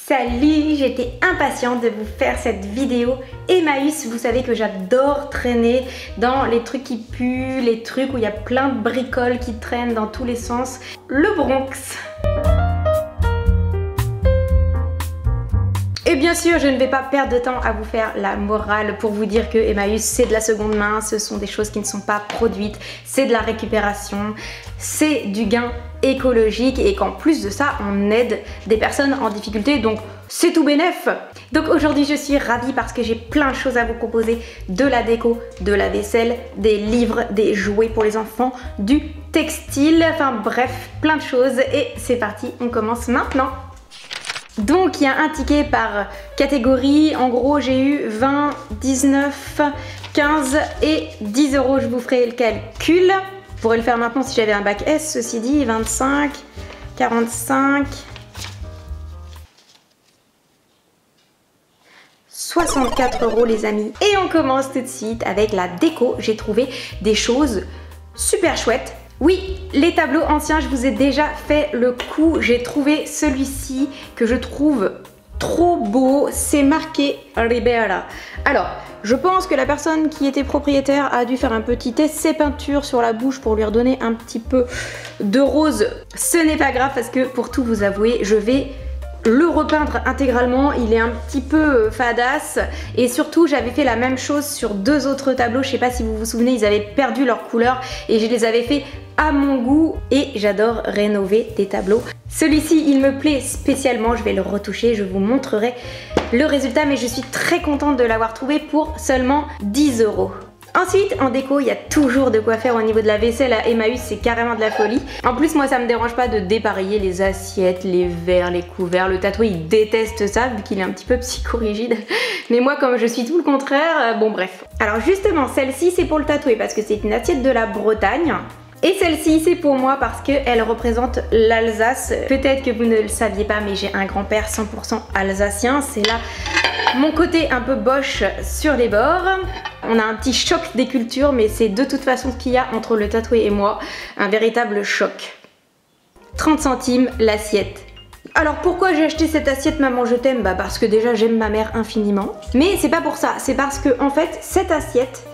Salut, j'étais impatiente de vous faire cette vidéo Emmaüs. Vous savez que j'adore traîner dans les trucs qui puent, les trucs où il y a plein de bricoles qui traînent dans tous les sens. Le Bronx. Et bien sûr, je ne vais pas perdre de temps à vous faire la morale pour vous dire que Emmaüs c'est de la seconde main, ce sont des choses qui ne sont pas produites, c'est de la récupération, c'est du gain écologique et qu'en plus de ça, on aide des personnes en difficulté, donc c'est tout bénef. Donc aujourd'hui, je suis ravie parce que j'ai plein de choses à vous proposer, de la déco, de la vaisselle, des livres, des jouets pour les enfants, du textile, enfin bref, plein de choses et c'est parti, on commence maintenant. Donc il y a un ticket par catégorie, en gros j'ai eu 20, 19, 15 et 10 €, je vous ferai le calcul. Je pourrais le faire maintenant si j'avais un bac S, ceci dit, 25, 45, 64 € les amis. Et on commence tout de suite avec la déco, j'ai trouvé des choses super chouettes. Oui, les tableaux anciens, je vous ai déjà fait le coup. J'ai trouvé celui-ci que je trouve trop beau. C'est marqué Ribera. Alors, je pense que la personne qui était propriétaire a dû faire un petit essai peinture sur la bouche pour lui redonner un petit peu de rose. Ce n'est pas grave parce que pour tout vous avouer, je vais le repeindre intégralement, il est un petit peu fadasse et surtout j'avais fait la même chose sur deux autres tableaux, je sais pas si vous vous souvenez, ils avaient perdu leur couleur et je les avais fait à mon goût et j'adore rénover des tableaux. Celui-ci il me plaît spécialement, je vais le retoucher, je vous montrerai le résultat mais je suis très contente de l'avoir trouvé pour seulement 10 €. Ensuite, en déco, il y a toujours de quoi faire au niveau de la vaisselle à Emmaüs, c'est carrément de la folie. En plus, moi, ça me dérange pas de dépareiller les assiettes, les verres, les couverts. Le tatoué, il déteste ça, vu qu'il est un petit peu psychorigide. Mais moi, comme je suis tout le contraire, bon bref. Alors justement, celle-ci, c'est pour le tatoué, parce que c'est une assiette de la Bretagne. Et celle-ci, c'est pour moi parce qu'elle représente l'Alsace. Peut-être que vous ne le saviez pas, mais j'ai un grand-père 100% alsacien. C'est là mon côté un peu boche sur les bords. On a un petit choc des cultures, mais c'est de toute façon ce qu'il y a entre le tatoué et moi. Un véritable choc. 30 centimes l'assiette. Alors pourquoi j'ai acheté cette assiette Maman je t'aime? Bah parce que déjà j'aime ma mère infiniment. Mais c'est pas pour ça, c'est parce que en fait cette assiette,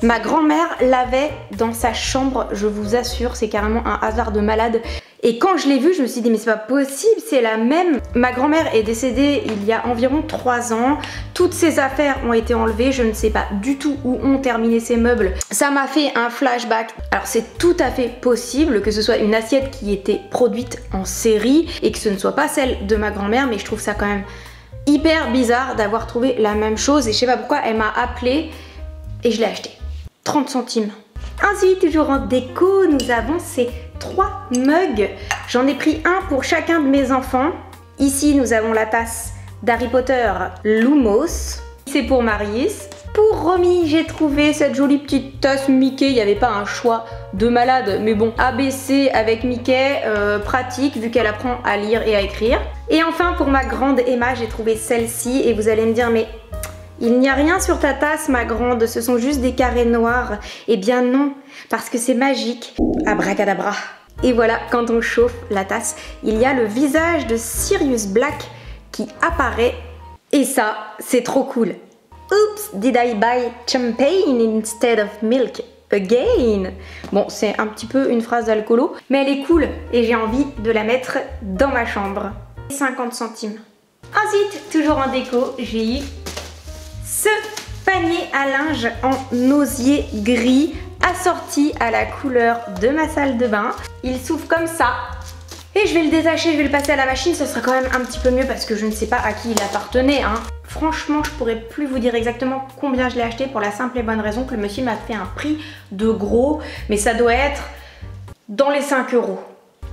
ma grand-mère l'avait dans sa chambre, je vous assure, c'est carrément un hasard de malade. Et quand je l'ai vue, je me suis dit mais c'est pas possible, c'est la même. Ma grand-mère est décédée il y a environ 3 ans. Toutes ses affaires ont été enlevées, je ne sais pas du tout où ont terminé ses meubles. Ça m'a fait un flashback. Alors c'est tout à fait possible que ce soit une assiette qui était produite en série et que ce ne soit pas celle de ma grand-mère, mais je trouve ça quand même hyper bizarre d'avoir trouvé la même chose. Et je sais pas pourquoi, elle m'a appelée et je l'ai acheté. 30 centimes. Ensuite, toujours en déco, nous avons ces 3 mugs. J'en ai pris un pour chacun de mes enfants. Ici, nous avons la tasse d'Harry Potter Lumos. C'est pour Marius. Pour Romy, j'ai trouvé cette jolie petite tasse Mickey. Il n'y avait pas un choix de malade, mais bon, ABC avec Mickey, pratique vu qu'elle apprend à lire et à écrire. Et enfin, pour ma grande Emma, j'ai trouvé celle-ci. Et vous allez me dire, mais il n'y a rien sur ta tasse, ma grande, ce sont juste des carrés noirs. Eh bien non, parce que c'est magique. Abracadabra. Et voilà, quand on chauffe la tasse, il y a le visage de Sirius Black qui apparaît. Et ça, c'est trop cool. Oops, did I buy champagne instead of milk again? Bon, c'est un petit peu une phrase d'alcoolo, mais elle est cool et j'ai envie de la mettre dans ma chambre. 50 centimes. Ensuite, toujours en déco, j'ai eu ce panier à linge en osier gris assorti à la couleur de ma salle de bain. Il s'ouvre comme ça et je vais le détacher, je vais le passer à la machine, ce sera quand même un petit peu mieux parce que je ne sais pas à qui il appartenait hein. Franchement, je pourrais plus vous dire exactement combien je l'ai acheté pour la simple et bonne raison que le monsieur m'a fait un prix de gros, mais ça doit être dans les 5 €.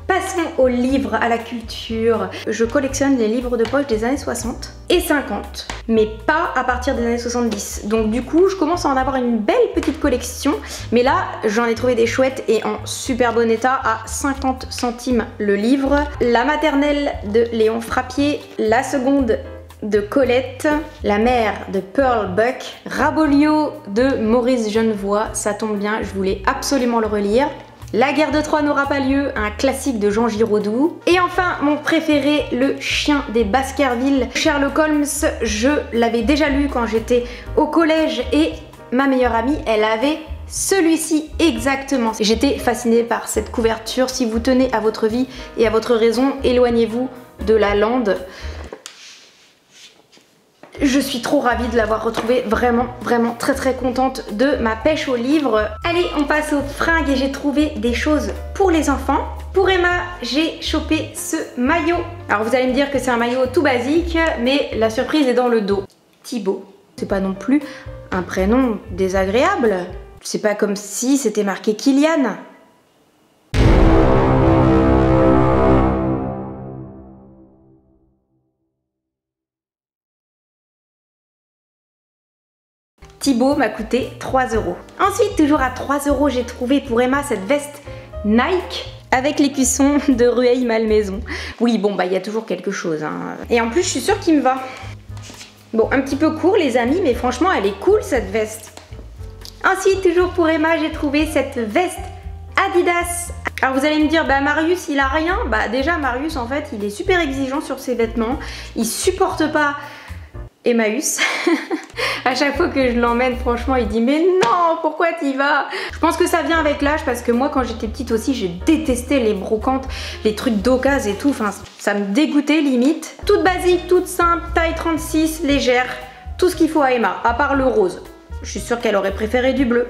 Passons aux livres, à la culture. Je collectionne les livres de poche des années 60 et 50, mais pas à partir des années 70. Donc du coup, je commence à en avoir une belle petite collection. Mais là, j'en ai trouvé des chouettes et en super bon état à 50 centimes le livre. La maternelle de Léon Frappier, la seconde de Colette, la mère de Pearl Buck, Rabolio de Maurice Genevoix, ça tombe bien, je voulais absolument le relire. La guerre de Troie n'aura pas lieu, un classique de Jean Giraudoux. Et enfin, mon préféré, Le chien des Baskerville. Sherlock Holmes, je l'avais déjà lu quand j'étais au collège et ma meilleure amie, elle avait celui-ci exactement. J'étais fascinée par cette couverture. Si vous tenez à votre vie et à votre raison, éloignez-vous de la lande. Je suis trop ravie de l'avoir retrouvé, vraiment très contente de ma pêche au livre. Allez, on passe aux fringues et j'ai trouvé des choses pour les enfants. Pour Emma, j'ai chopé ce maillot. Alors vous allez me dire que c'est un maillot tout basique, mais la surprise est dans le dos. Thibaut, c'est pas non plus un prénom désagréable. C'est pas comme si c'était marqué Kylian. Thibaut m'a coûté 3 €. Ensuite, toujours à 3 €, j'ai trouvé pour Emma cette veste Nike avec l'écusson de Rueil-Malmaison. Oui, bon, bah il y a toujours quelque chose. Hein. Et en plus, je suis sûre qu'il me va. Bon, un petit peu court, les amis, mais franchement, elle est cool, cette veste. Ensuite, toujours pour Emma, j'ai trouvé cette veste Adidas. Alors vous allez me dire, bah Marius, il a rien. Bah déjà, Marius, en fait, il est super exigeant sur ses vêtements. Il supporte pas Emmaüs. À chaque fois que je l'emmène, franchement, il dit mais non, pourquoi t'y vas? Je pense que ça vient avec l'âge parce que moi, quand j'étais petite aussi, j'ai détesté les brocantes, les trucs d'occasion et tout. Enfin, ça me dégoûtait limite. Toute basique, toute simple, taille 36, légère. Tout ce qu'il faut à Emma, à part le rose. Je suis sûre qu'elle aurait préféré du bleu.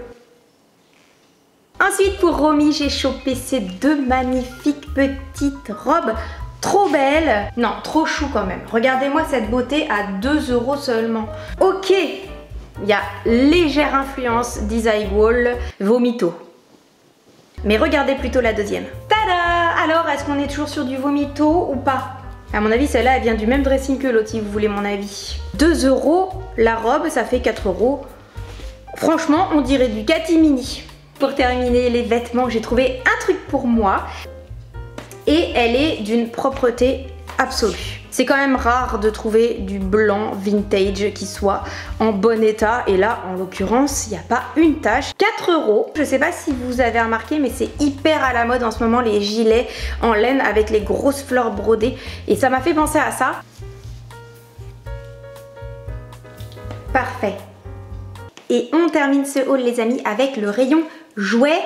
Ensuite, pour Romy, j'ai chopé ces deux magnifiques petites robes. Trop belle, non, trop chou quand même. Regardez-moi cette beauté à 2 € seulement. Ok, il y a légère influence d'Isaïe Wall, Vomito. Mais regardez plutôt la deuxième. Tada! Alors, est-ce qu'on est toujours sur du Vomito ou pas? À mon avis, celle-là, elle vient du même dressing que l'autre, si vous voulez mon avis. 2 € la robe, ça fait 4 €. Franchement, on dirait du catimini. Pour terminer les vêtements, j'ai trouvé un truc pour moi. Et elle est d'une propreté absolue. C'est quand même rare de trouver du blanc vintage qui soit en bon état. Et là, en l'occurrence, il n'y a pas une tache. 4 €. Je sais pas si vous avez remarqué, mais c'est hyper à la mode en ce moment, les gilets en laine avec les grosses fleurs brodées. Et ça m'a fait penser à ça. Parfait. Et on termine ce haul, les amis, avec le rayon jouets.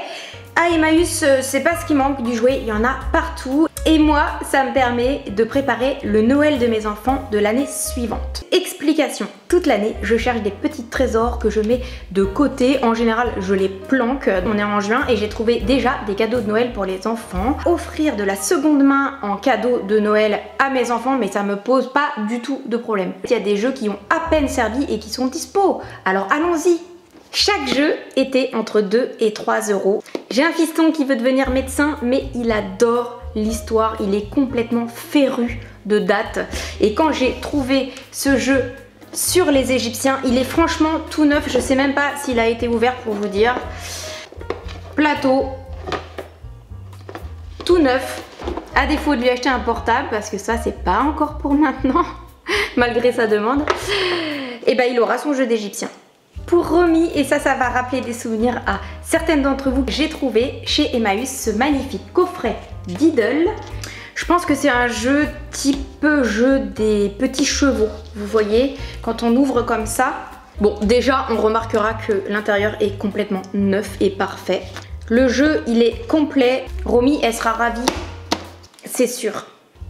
À Emmaüs, c'est pas ce qui manque du jouet, il y en a partout. Et moi, ça me permet de préparer le Noël de mes enfants de l'année suivante. Explication. Toute l'année, je cherche des petits trésors que je mets de côté. En général, je les planque. On est en juin et j'ai trouvé déjà des cadeaux de Noël pour les enfants. Offrir de la seconde main en cadeau de Noël à mes enfants, mais ça me pose pas du tout de problème. Il y a des jeux qui ont à peine servi et qui sont dispo. Alors allons-y. Chaque jeu était entre 2 et 3 €. J'ai un fiston qui veut devenir médecin, mais il adore l'histoire. Il est complètement féru de dates. Et quand j'ai trouvé ce jeu sur les Égyptiens, il est franchement tout neuf. Je sais même pas s'il a été ouvert pour vous dire. Plateau. Tout neuf. À défaut de lui acheter un portable, parce que ça, c'est pas encore pour maintenant, malgré sa demande. Et ben, il aura son jeu d'Égyptien. Pour Romy, et ça va rappeler des souvenirs à certaines d'entre vous, j'ai trouvé chez Emmaüs ce magnifique coffret Diddle. Je pense que c'est un jeu type jeu des petits chevaux. Vous voyez, quand on ouvre comme ça, bon, déjà on remarquera que l'intérieur est complètement neuf et parfait. Le jeu, il est complet. Romy, elle sera ravie, c'est sûr.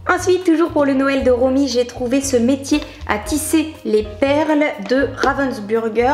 Ensuite, toujours pour le Noël de Romy, j'ai trouvé ce métier à tisser les perles de Ravensburger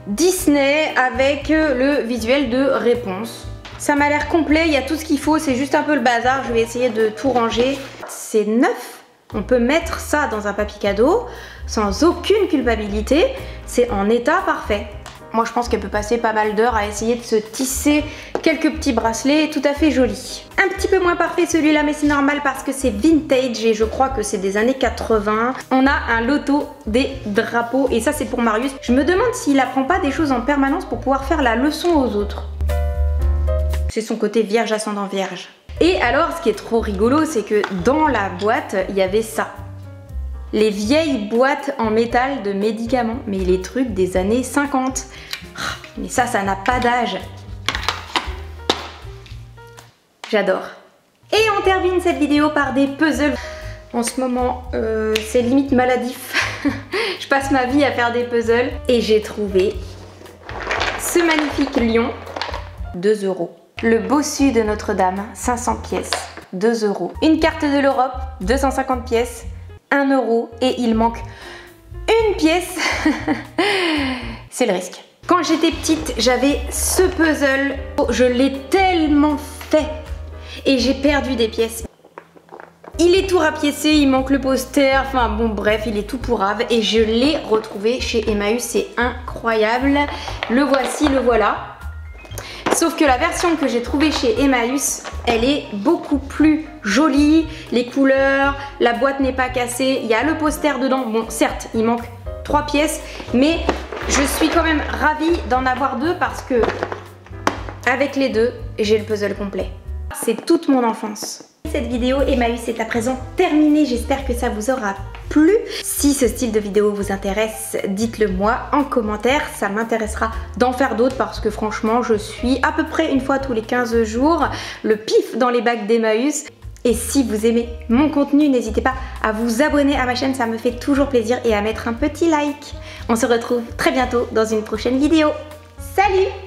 Disney avec le visuel de réponse. Ça m'a l'air complet, il y a tout ce qu'il faut, c'est juste un peu le bazar, je vais essayer de tout ranger. C'est neuf, on peut mettre ça dans un papier cadeau sans aucune culpabilité, c'est en état parfait. Moi je pense qu'elle peut passer pas mal d'heures à essayer de se tisser quelques petits bracelets tout à fait jolis. Un petit peu moins parfait celui-là, mais c'est normal parce que c'est vintage et je crois que c'est des années 80. On a un loto des drapeaux et ça c'est pour Marius. Je me demande s'il apprend pas des choses en permanence pour pouvoir faire la leçon aux autres. C'est son côté vierge ascendant vierge. Et alors ce qui est trop rigolo, c'est que dans la boîte, il y avait ça. Les vieilles boîtes en métal de médicaments, mais les trucs des années 50. Mais ça n'a pas d'âge. J'adore. Et on termine cette vidéo par des puzzles. En ce moment, c'est limite maladif. Je passe ma vie à faire des puzzles. Et j'ai trouvé ce magnifique lion, 2 €. Le bossu de Notre-Dame, 500 pièces, 2 €. Une carte de l'Europe, 250 pièces, 1 €. Et il manque une pièce. C'est le risque. Quand j'étais petite, j'avais ce puzzle. Je l'ai tellement fait. Et j'ai perdu des pièces. Il est tout rapiécé, il manque le poster, enfin bon bref, il est tout pourrave. Et je l'ai retrouvé chez Emmaüs, c'est incroyable. Le voici, le voilà. Sauf que la version que j'ai trouvée chez Emmaüs, elle est beaucoup plus jolie. Les couleurs, la boîte n'est pas cassée, il y a le poster dedans. Bon, certes, il manque 3 pièces, mais je suis quand même ravie d'en avoir 2 parce que avec les 2, j'ai le puzzle complet. C'est toute mon enfance. Cette vidéo Emmaüs est à présent terminée, j'espère que ça vous aura plu. Si ce style de vidéo vous intéresse, dites-le moi en commentaire, ça m'intéressera d'en faire d'autres parce que franchement je suis à peu près une fois tous les 15 jours le pif dans les bacs d'Emmaüs. Et si vous aimez mon contenu, n'hésitez pas à vous abonner à ma chaîne, ça me fait toujours plaisir, et à mettre un petit like. On se retrouve très bientôt dans une prochaine vidéo. Salut!